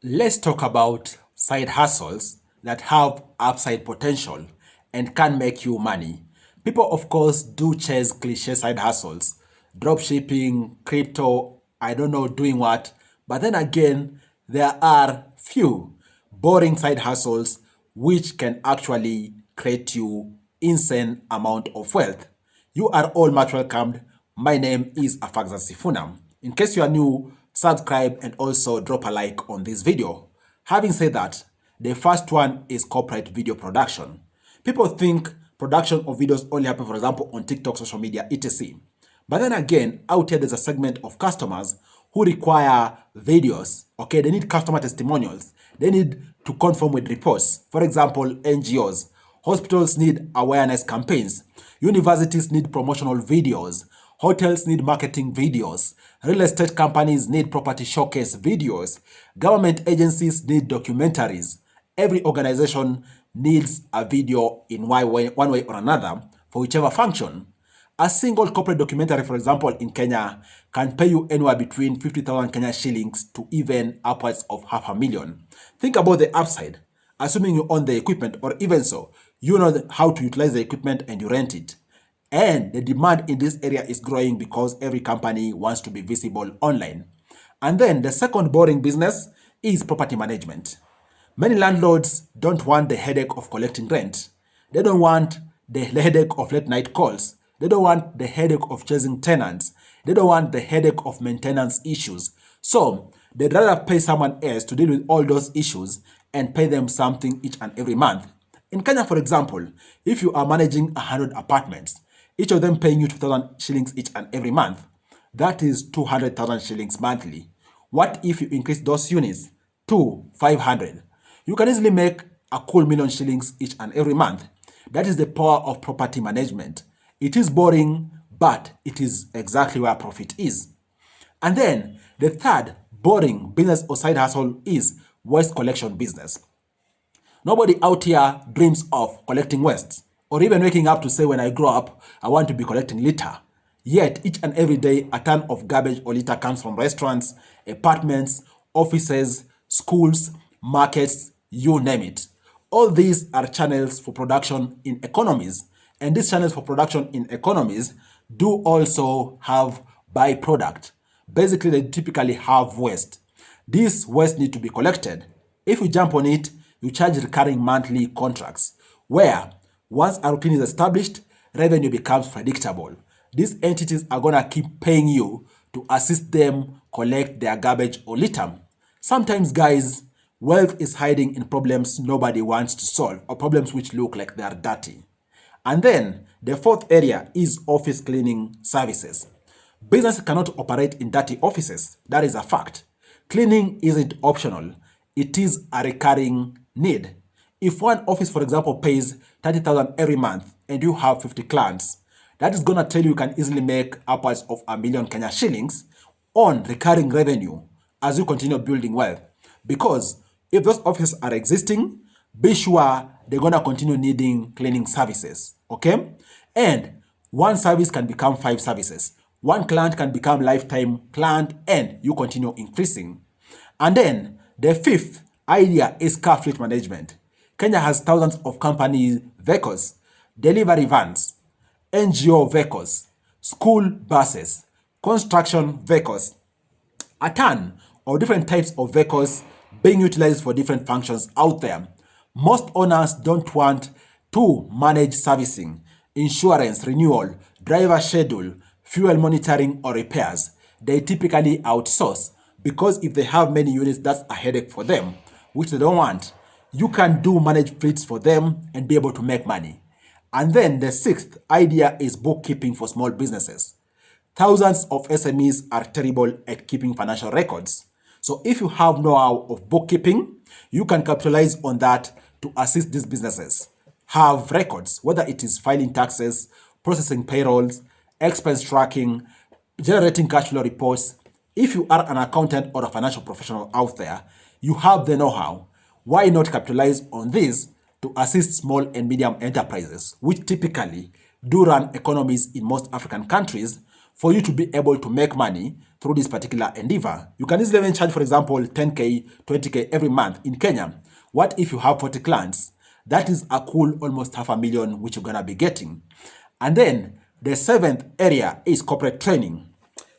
Let's talk about side hustles that have upside potential and can make you money. People, of course, do chase cliche side hustles, drop shipping, crypto, I don't know doing what. But then again, there are few boring side hustles which can actually create you insane amount of wealth. You are all much welcomed. My name is Afagza Sifunam. In case you are new, subscribe and also drop a like on this video. Having said that, the first one is corporate video production. People think production of videos only happen, for example, on TikTok, social media, etc. But then again, out here there's a segment of customers who require videos. Okay, they need customer testimonials. They need to conform with reports. For example, NGOs. Hospitals need awareness campaigns. Universities need promotional videos. Hotels need marketing videos. Real estate companies need property showcase videos. Government agencies need documentaries. Every organization needs a video in one way or another for whichever function. A single corporate documentary, for example, in Kenya, can pay you anywhere between 50,000 Kenya shillings to even upwards of 500,000. Think about the upside. Assuming you own the equipment, or even so, you know how to utilize the equipment and you rent it. And the demand in this area is growing because every company wants to be visible online. And then the second boring business is property management. Many landlords don't want the headache of collecting rent. They don't want the headache of late night calls. They don't want the headache of chasing tenants. They don't want the headache of maintenance issues. So they'd rather pay someone else to deal with all those issues and pay them something each and every month. In Kenya, for example, if you are managing 100 apartments, each of them paying you 2,000 shillings each and every month, that is 200,000 shillings monthly. What if you increase those units to 500? You can easily make a cool million shillings each and every month. That is the power of property management. It is boring, but it is exactly where profit is. And then the third boring business or side hustle is waste collection business. Nobody out here dreams of collecting waste or even waking up to say, when I grow up, I want to be collecting litter. Yet, each and every day, a ton of garbage or litter comes from restaurants, apartments, offices, schools, markets, you name it. All these are channels for production in economies. And these channels for production in economies do also have byproduct. Basically, they typically have waste. This waste need to be collected. If you jump on it, you charge recurring monthly contracts, where once a routine is established, revenue becomes predictable. These entities are gonna keep paying you to assist them collect their garbage or litter. Sometimes, guys, wealth is hiding in problems nobody wants to solve, or problems which look like they are dirty. And then the fourth area is office cleaning services. Business cannot operate in dirty offices. That is a fact. Cleaning isn't optional. It is a recurring need. If one office, for example, pays 30,000 every month and you have 50 clients, that is going to tell you can easily make upwards of a million Kenya shillings on recurring revenue as you continue building wealth. Because if those offices are existing, be sure they're going to continue needing cleaning services. Okay? And one service can become 5 services. One client can become lifetime client and you continue increasing. And then the fifth idea is car fleet management. Kenya has thousands of company vehicles, delivery vans, NGO vehicles, school buses, construction vehicles, a ton of different types of vehicles being utilized for different functions out there. Most owners don't want to manage servicing, insurance renewal, driver schedule, fuel monitoring, or repairs. They typically outsource because if they have many units, that's a headache for them, which they don't want. You can do manage fleets for them and be able to make money. And then the sixth idea is bookkeeping for small businesses. Thousands of SMEs are terrible at keeping financial records. So if you have know-how of bookkeeping, you can capitalize on that to assist these businesses. Have records, whether it is filing taxes, processing payrolls, expense tracking, generating cash flow reports. If you are an accountant or a financial professional out there, you have the know-how. Why not capitalize on this to assist small and medium enterprises, which typically do run economies in most African countries for you to be able to make money through this particular endeavor. You can easily even charge, for example, 10K, 20K every month in Kenya. What if you have 40 clients? That is a cool almost $500,000 which you're gonna be getting. And then the seventh area is corporate training.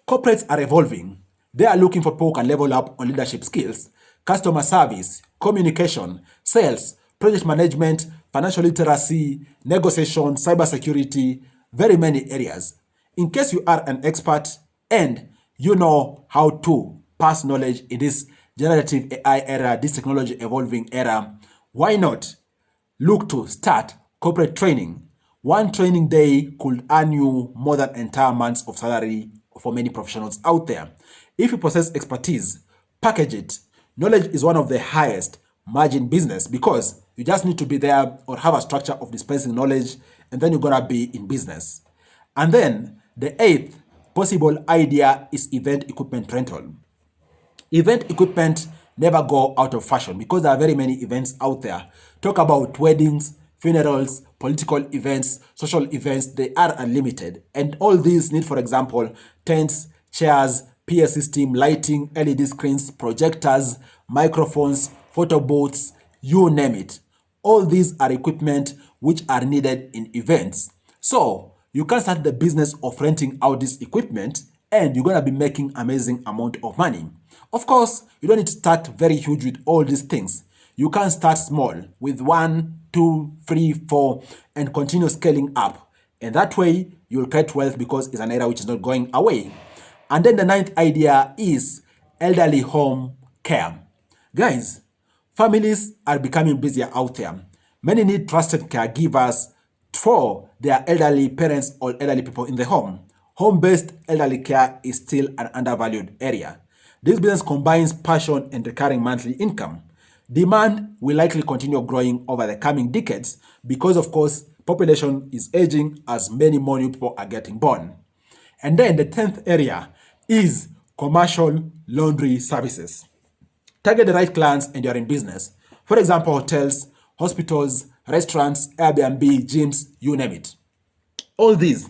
Corporates are evolving. They are looking for people who can level up on leadership skills, customer service, communication, sales, project management, financial literacy, negotiation, cybersecurity, very many areas. In case you are an expert and you know how to pass knowledge in this generative AI era, this technology evolving era, why not look to start corporate training? One training day could earn you more than entire months of salary for many professionals out there. If you possess expertise, package it. Knowledge is one of the highest margin business because you just need to be there or have a structure of dispensing knowledge and then you're gonna be in business. And then the eighth possible idea is event equipment rental. Event equipment never go out of fashion because there are very many events out there. Talk about weddings, funerals, political events, social events, they are unlimited. And all these need, for example, tents, chairs, PA system, lighting, LED screens, projectors, microphones, photo booths, you name it. All these are equipment which are needed in events. So you can start the business of renting out this equipment and you're gonna be making amazing amount of money. Of course, you don't need to start very huge with all these things. You can start small with 1, 2, 3, 4 and continue scaling up. And that way you'll create wealth because it's an area which is not going away. And then the ninth idea is elderly home care. Guys, families are becoming busier out there. Many need trusted caregivers for their elderly parents or elderly people in the home. Home-based elderly care is still an undervalued area. This business combines passion and recurring monthly income. Demand will likely continue growing over the coming decades because, of course, population is aging as many more new people are getting born. And then the 10th area is commercial laundry services. Target the right clients and you're in business. For example, hotels, hospitals, restaurants, Airbnb, gyms, you name it. All these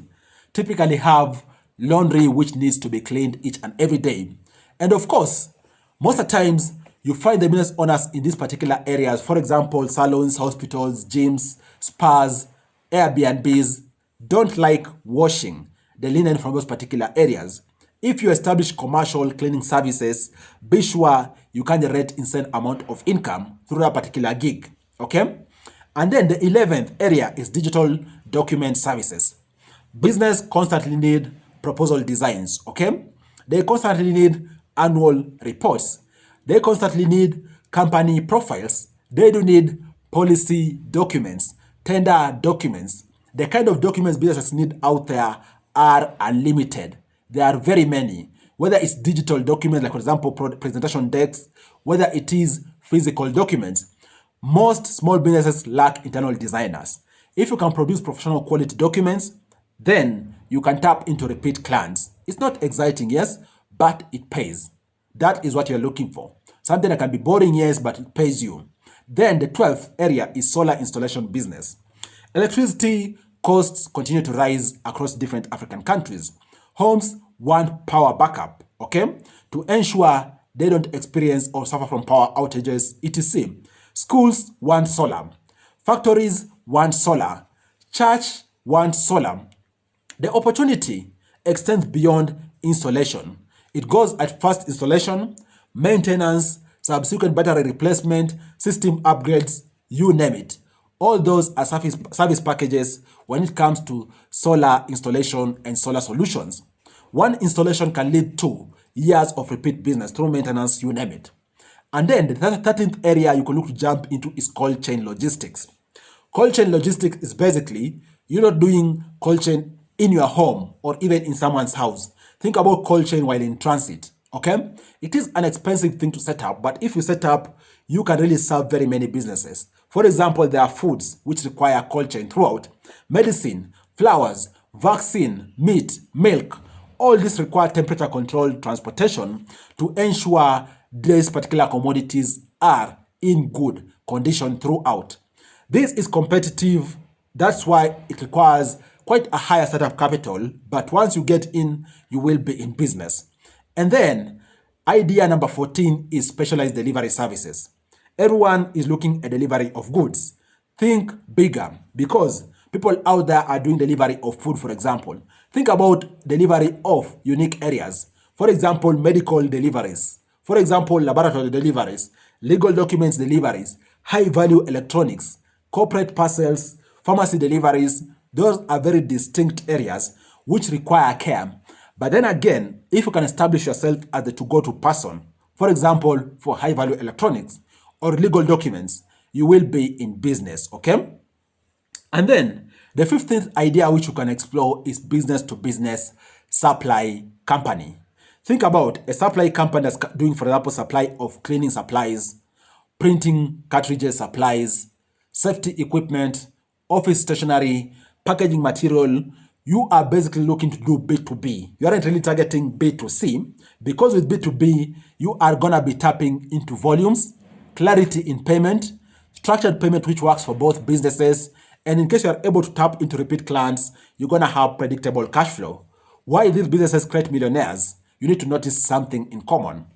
typically have laundry which needs to be cleaned each and every day. And of course, most of the times you find the business owners in these particular areas, for example, salons, hospitals, gyms, spas, Airbnbs, don't like washing the linen from those particular areas. If you establish commercial cleaning services, be sure you can generate insane amount of income through that particular gig, okay? And then the 11th area is digital document services. Business constantly need proposal designs, okay? They constantly need annual reports. They constantly need company profiles. They do need policy documents, tender documents. The kind of documents businesses need out there are unlimited. There are very many. Whether it's digital documents, like for example, presentation decks, whether it is physical documents, most small businesses lack internal designers. If you can produce professional quality documents, then you can tap into repeat clients. It's not exciting, yes, but it pays. That is what you're looking for. Something that can be boring, yes, but it pays you. Then the 12th area is solar installation business. Electricity costs continue to rise across different African countries. Homes want power backup, okay, to ensure they don't experience or suffer from power outages, etc. Schools want solar. Factories want solar. Church want solar. The opportunity extends beyond installation. It goes at first installation, maintenance, subsequent battery replacement, system upgrades, you name it. All those are service packages when it comes to solar installation and solar solutions. One installation can lead to years of repeat business through maintenance, you name it. And then the 13th area you can look to jump into is cold chain logistics. Cold chain logistics is basically you're not doing cold chain in your home or even in someone's house. Think about cold chain while in transit, okay? It is an expensive thing to set up, but if you set up, you can really serve very many businesses. For example, there are foods which require cold chain throughout. Medicine, flowers, vaccine, meat, milk, all this require temperature controlled transportation to ensure these particular commodities are in good condition throughout. This is competitive. That's why it requires quite a higher startup capital, but once you get in, you will be in business. And then idea number 14 is specialized delivery services. Everyone is looking at delivery of goods. Think bigger, because people out there are doing delivery of food, for example. Think about delivery of unique areas. For example, medical deliveries. For example, laboratory deliveries, legal documents deliveries, high value electronics, corporate parcels, pharmacy deliveries. Those are very distinct areas which require care. But then again, if you can establish yourself as the to-go-to person, for example, for high value electronics or legal documents, you will be in business, okay? And then the 15th idea which you can explore is business to business supply company. Think about a supply company that's doing, for example, supply of cleaning supplies, printing cartridges supplies, safety equipment, office stationery, packaging material. You are basically looking to do B2B. You aren't really targeting B2C, because with B2B, you are going to be tapping into volumes, clarity in payment, structured payment which works for both businesses, and in case you are able to tap into repeat clients, you're going to have predictable cash flow. Why these businesses create millionaires? You need to notice something in common.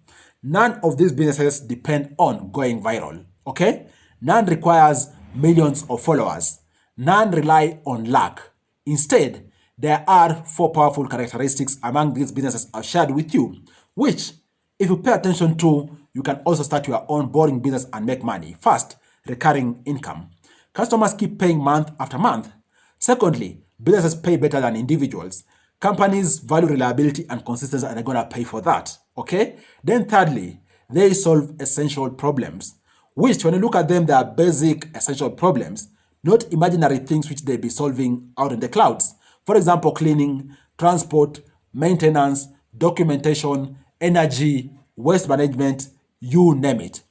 None of these businesses depend on going viral, okay? None requires millions of followers. None rely on luck. Instead, there are 4 powerful characteristics among these businesses I've shared with you, which, if you pay attention to, you can also start your own boring business and make money. First, recurring income. Customers keep paying month after month. Secondly, businesses pay better than individuals. Companies value reliability and consistency, and they're going to pay for that. Okay? Then thirdly, they solve essential problems, which when you look at them, they are basic essential problems, not imaginary things which they be solving out in the clouds. For example, cleaning, transport, maintenance, documentation, energy, waste management, you name it.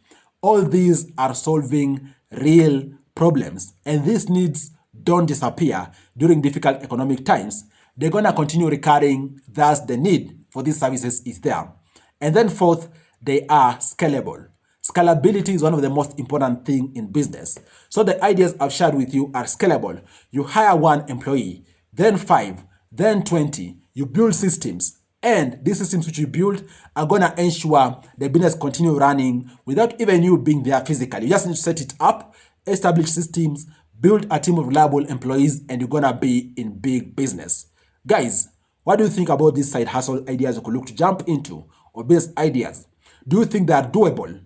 All these are solving real problems, and these needs don't disappear during difficult economic times. They're going to continue recurring, thus the need for these services is there. And then fourth, they are scalable. Scalability is one of the most important things in business. So the ideas I've shared with you are scalable. You hire 1 employee, then 5, then 20. You build systems, and these systems which you build are going to ensure the business continue running without even you being there physically. You just need to set it up, establish systems, build a team of reliable employees, and you're going to be in big business. Guys, what do you think about these side hustle ideas you could look to jump into, or business ideas? Do you think they are doable?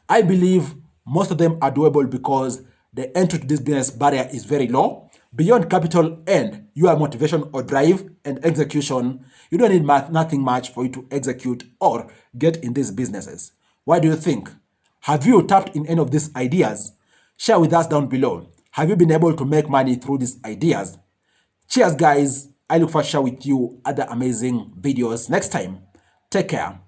I believe most of them are doable because the entry to this business barrier is very low. Beyond capital and your motivation or drive and execution, you don't need nothing much for you to execute or get in these businesses. What do you think? Have you tapped in any of these ideas? Share with us down below. Have you been able to make money through these ideas? Cheers, guys. I look forward to share with you other amazing videos next time. Take care.